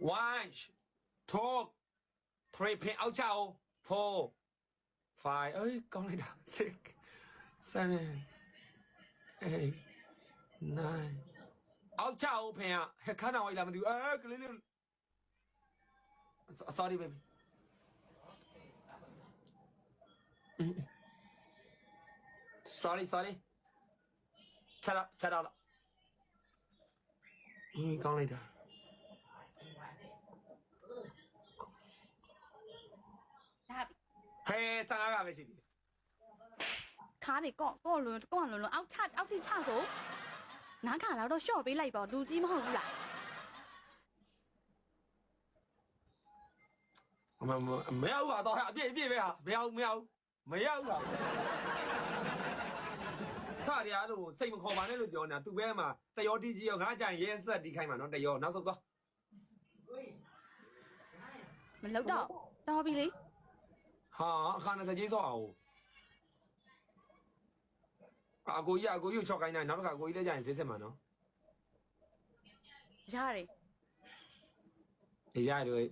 1 2 3 pin out 4 5 เอ้ยกองเลยดา6 7 8 9 out พင်อ่ะခဏဝိုင်းလာမသိဘူးကလေးလေး sorry baby sorry ချက်တော့ကောင်းလိုက်တာဟဲ့15ကပဲရှိပြီခါနေကော့လွန်းအောက်ထိချဆိုနားခါတော့ရှော့ပေးလိုက်ပေါ့လူကြီးမဟုတ်ဘူးလားမရဘူးဟာတော့အပြည့်ပဲဟာမရဘူးဟာစရရလို့စိတ်မခေါ်ပါနဲ့လို့ပြောနေတာသူပဲမှာတရောတီကြီးရောငါကြိုင်ရဲဆက်တီးခိုင်းမှာနော်တရောနောက်ဆုံးသွားမလောက်တော့တော်ပြီလေဟာအခါ20ကြီးဆော့အောင်အကိုကြီးချော့ခိုင်းနိုင်နောက်တစ်ခါအကိုကြီးလည်းကြိုင်ဈေးစစ်မှာနော်ရတယ်ရတယ်